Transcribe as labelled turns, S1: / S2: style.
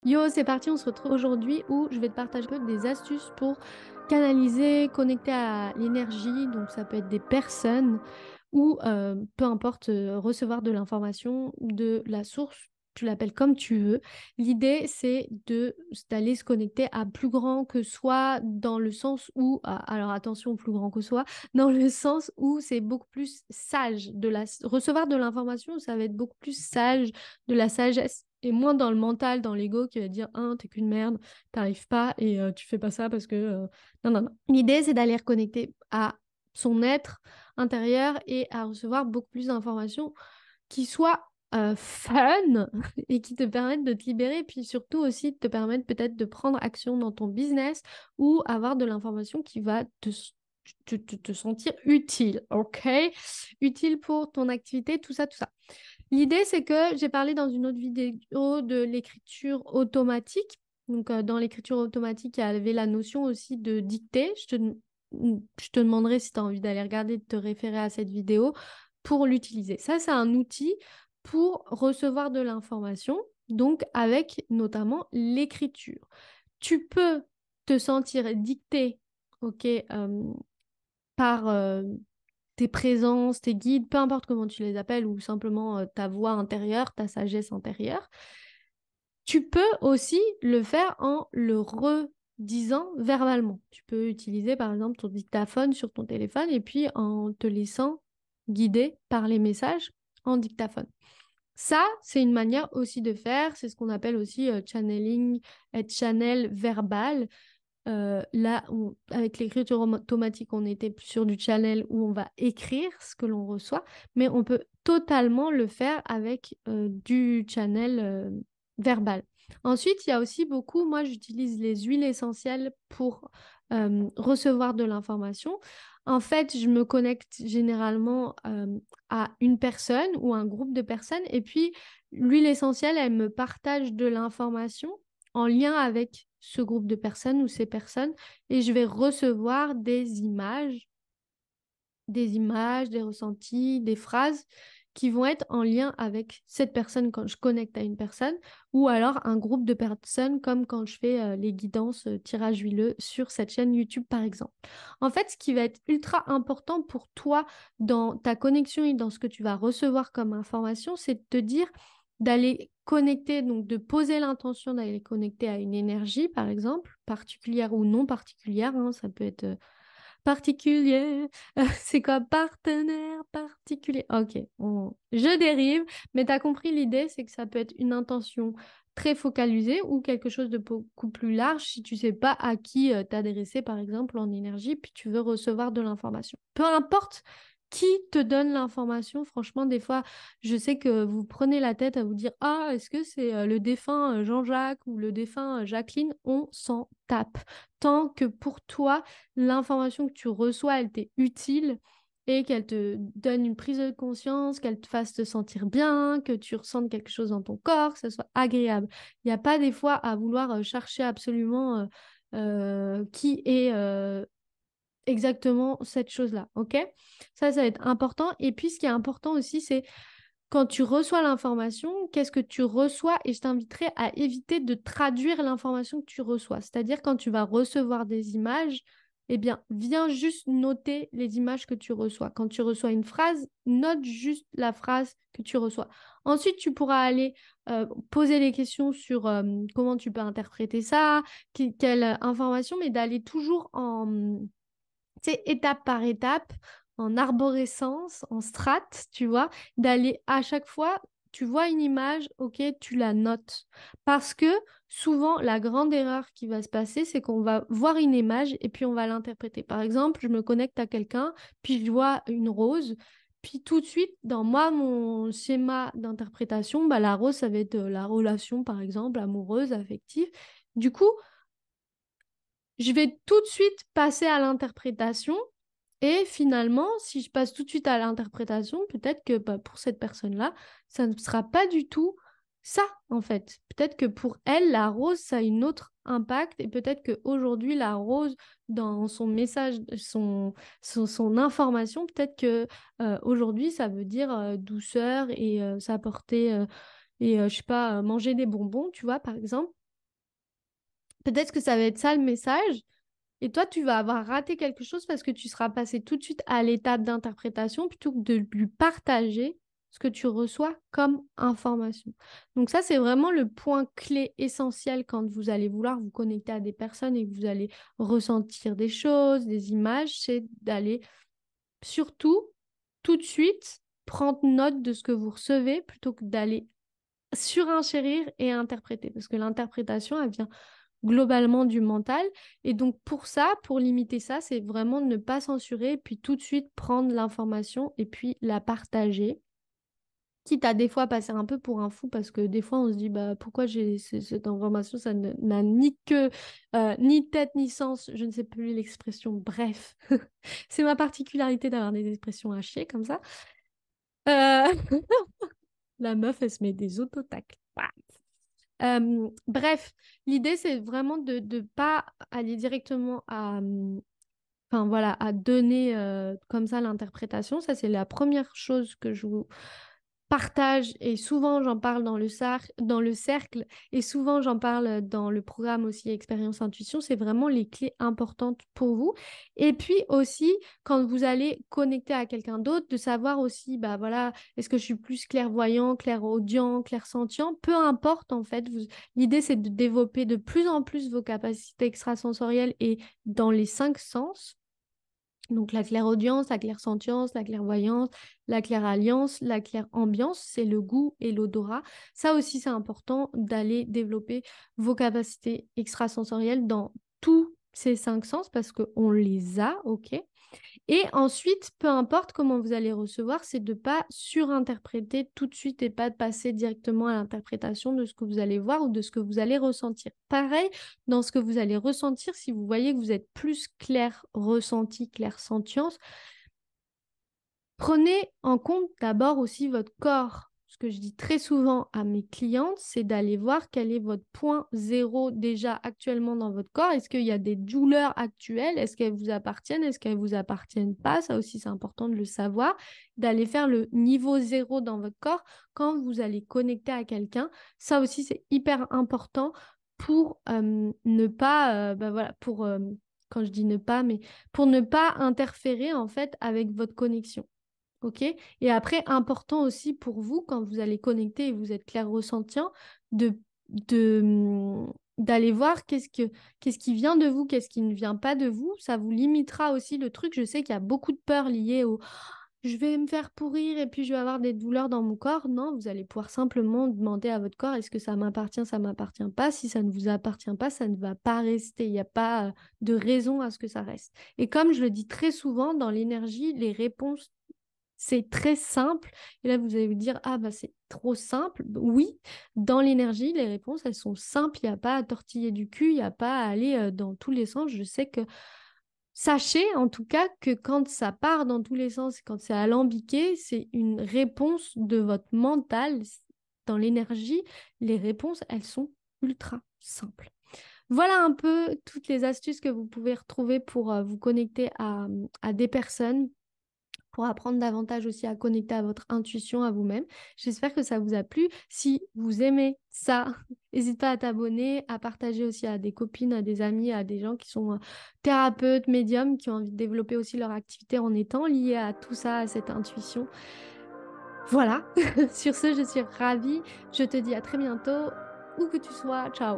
S1: Yo, c'est parti, on se retrouve aujourd'hui où je vais te partager un peu des astuces pour canaliser, connecter à l'énergie. Donc ça peut être des personnes ou peu importe, recevoir de l'information de la source. Tu l'appelles comme tu veux. L'idée, c'est d'aller se connecter à plus grand que soi dans le sens où, alors attention, plus grand que soi, dans le sens où c'est beaucoup plus sage recevoir de l'information, ça va être beaucoup plus sage, de la sagesse et moins dans le mental, dans l'ego qui va dire, hein, t'es qu'une merde, t'arrives pas et tu fais pas ça parce que non, non, non. L'idée, c'est d'aller reconnecter à son être intérieur et à recevoir beaucoup plus d'informations qui soient fun et qui te permettent de te libérer, puis surtout aussi de te permettre peut-être de prendre action dans ton business ou avoir de l'information qui va te sentir utile, ok? Utile pour ton activité, tout ça, tout ça. L'idée, c'est que j'ai parlé dans une autre vidéo de l'écriture automatique. Donc, dans l'écriture automatique, il y avait la notion aussi de dictée. Je te demanderai si tu as envie d'aller regarder, de te référer à cette vidéo pour l'utiliser. Ça, c'est un outil pour recevoir de l'information, donc avec notamment l'écriture. Tu peux te sentir dicté, ok, par tes présences, tes guides, peu importe comment tu les appelles, ou simplement ta voix intérieure, ta sagesse intérieure. Tu peux aussi le faire en le redisant verbalement. Tu peux utiliser par exemple ton dictaphone sur ton téléphone et puis en te laissant guider par les messages en dictaphone. Ça, c'est une manière aussi de faire, c'est ce qu'on appelle aussi channeling et channel verbal. Là, avec l'écriture automatique, on était plus sur du channel où on va écrire ce que l'on reçoit, mais on peut totalement le faire avec du channel verbal. Ensuite, il y a aussi beaucoup, moi j'utilise les huiles essentielles pour recevoir de l'information. En fait, je me connecte généralement à une personne ou un groupe de personnes et puis l'huile essentielle, elle me partage de l'information en lien avec ce groupe de personnes ou ces personnes et je vais recevoir des ressentis, des phrases qui vont être en lien avec cette personne quand je connecte à une personne ou alors un groupe de personnes comme quand je fais les guidances tirage huileux sur cette chaîne YouTube par exemple. En fait, ce qui va être ultra important pour toi dans ta connexion et dans ce que tu vas recevoir comme information, c'est de te dire d'aller connecter, donc de poser l'intention d'aller connecter à une énergie, par exemple, particulière ou non particulière, hein, ça peut être particulier, c'est quoi partenaire particulier? Ok, je dérive, mais tu as compris l'idée, c'est que ça peut être une intention très focalisée ou quelque chose de beaucoup plus large si tu sais pas à qui t'adresser, par exemple, en énergie, puis tu veux recevoir de l'information. Peu importe qui te donne l'information, franchement, des fois, je sais que vous prenez la tête à vous dire, ah, est-ce que c'est le défunt Jean-Jacques ou le défunt Jacqueline? On s'en tape. Tant que pour toi, l'information que tu reçois, elle t'est utile et qu'elle te donne une prise de conscience, qu'elle te fasse te sentir bien, que tu ressentes quelque chose dans ton corps, que ça soit agréable. Il n'y a pas des fois à vouloir chercher absolument qui est exactement cette chose-là, ok? Ça va être important. Et puis, ce qui est important aussi, c'est quand tu reçois l'information, qu'est-ce que tu reçois? Et je t'inviterai à éviter de traduire l'information que tu reçois. C'est-à-dire quand tu vas recevoir des images, eh bien, viens juste noter les images que tu reçois. Quand tu reçois une phrase, note juste la phrase que tu reçois. Ensuite, tu pourras aller poser des questions sur comment tu peux interpréter ça, quelle information, mais d'aller toujours en, tu sais, étape par étape, en arborescence, en strate, tu vois, d'aller à chaque fois, tu vois une image, ok, tu la notes. Parce que souvent, la grande erreur qui va se passer, c'est qu'on va voir une image et puis on va l'interpréter. Par exemple, je me connecte à quelqu'un, puis je vois une rose. Puis tout de suite, dans moi, mon schéma d'interprétation, bah, la rose, ça va être la relation, par exemple, amoureuse, affective. Du coup, je vais tout de suite passer à l'interprétation et finalement, si je passe tout de suite à l'interprétation, peut-être que bah, pour cette personne-là, ça ne sera pas du tout ça, en fait. Peut-être que pour elle, la rose, ça a une autre impact et peut-être qu'aujourd'hui, la rose, dans son message, son information, peut-être que aujourd'hui, ça veut dire douceur et s'apporter et, je sais pas, manger des bonbons, tu vois, par exemple. Peut-être que ça va être ça le message. Et toi, tu vas avoir raté quelque chose parce que tu seras passé tout de suite à l'étape d'interprétation plutôt que de lui partager ce que tu reçois comme information. Donc ça, c'est vraiment le point clé essentiel quand vous allez vouloir vous connecter à des personnes et que vous allez ressentir des choses, des images, c'est d'aller surtout tout de suite prendre note de ce que vous recevez plutôt que d'aller surenchérir et interpréter. Parce que l'interprétation, elle vient globalement du mental. Et donc pour ça, pour limiter ça, c'est vraiment de ne pas censurer, puis tout de suite prendre l'information et puis la partager. Quitte à des fois passer un peu pour un fou parce que des fois on se dit bah pourquoi j'ai cette information, ça n'a ni queue, ni tête, ni sens, je ne sais plus l'expression, bref. C'est ma particularité d'avoir des expressions à chier comme ça. Euh, La meuf, elle se met des autotacles. Bref, l'idée, c'est vraiment de ne pas aller directement à, enfin, voilà, à donner comme ça l'interprétation. Ça, c'est la première chose que je vous partage et souvent j'en parle dans le cercle et souvent j'en parle dans le programme aussi Expérience Intuition. C'est vraiment les clés importantes pour vous. Et puis aussi, quand vous allez connecter à quelqu'un d'autre, de savoir aussi, bah voilà, est-ce que je suis plus clairvoyant, clairaudient, clairsentient, peu importe en fait. L'idée, c'est de développer de plus en plus vos capacités extrasensorielles et dans les 5 sens. Donc la clairaudience, la clairsentience, la clairvoyance, la clairalliance, la clairambiance, c'est le goût et l'odorat. Ça aussi, c'est important d'aller développer vos capacités extrasensorielles dans tous ces 5 sens parce qu'on les a, ok? Et ensuite, peu importe comment vous allez recevoir, c'est de ne pas surinterpréter tout de suite et pas de passer directement à l'interprétation de ce que vous allez voir ou de ce que vous allez ressentir. Pareil, dans ce que vous allez ressentir, si vous voyez que vous êtes plus clair ressenti, clair sentience, prenez en compte d'abord aussi votre corps. Ce que je dis très souvent à mes clientes, c'est d'aller voir quel est votre point zéro déjà actuellement dans votre corps. Est-ce qu'il y a des douleurs actuelles? Est-ce qu'elles vous appartiennent? Est-ce qu'elles ne vous appartiennent pas? Ça aussi, c'est important de le savoir. D'aller faire le niveau zéro dans votre corps quand vous allez connecter à quelqu'un. Ça aussi, c'est hyper important pour ne pas, bah voilà, pour, quand je dis ne pas, mais pour ne pas interférer en fait avec votre connexion. OK? Et après, important aussi pour vous, quand vous allez connecter et vous êtes clair ressentient, d'aller voir qu'est-ce qui vient de vous, qu'est-ce qui ne vient pas de vous. Ça vous limitera aussi le truc. Je sais qu'il y a beaucoup de peur liée au je vais me faire pourrir et puis je vais avoir des douleurs dans mon corps. Non, vous allez pouvoir simplement demander à votre corps est-ce que ça m'appartient pas. Si ça ne vous appartient pas, ça ne va pas rester. Il n'y a pas de raison à ce que ça reste. Et comme je le dis très souvent, dans l'énergie, les réponses c'est très simple. Et là, vous allez vous dire, ah bah c'est trop simple. Oui, dans l'énergie, les réponses, elles sont simples. Il n'y a pas à tortiller du cul, il n'y a pas à aller dans tous les sens. Je sais que, sachez en tout cas que quand ça part dans tous les sens, quand c'est alambiqué, c'est une réponse de votre mental. Dans l'énergie, les réponses, elles sont ultra simples. Voilà un peu toutes les astuces que vous pouvez retrouver pour vous connecter à des personnes pour apprendre davantage aussi à connecter à votre intuition, à vous-même. J'espère que ça vous a plu. Si vous aimez ça, n'hésite pas à t'abonner, à partager aussi à des copines, à des amis, à des gens qui sont thérapeutes, médiums, qui ont envie de développer aussi leur activité en étant liés à tout ça, à cette intuition. Voilà, sur ce, je suis ravie. Je te dis à très bientôt, où que tu sois. Ciao.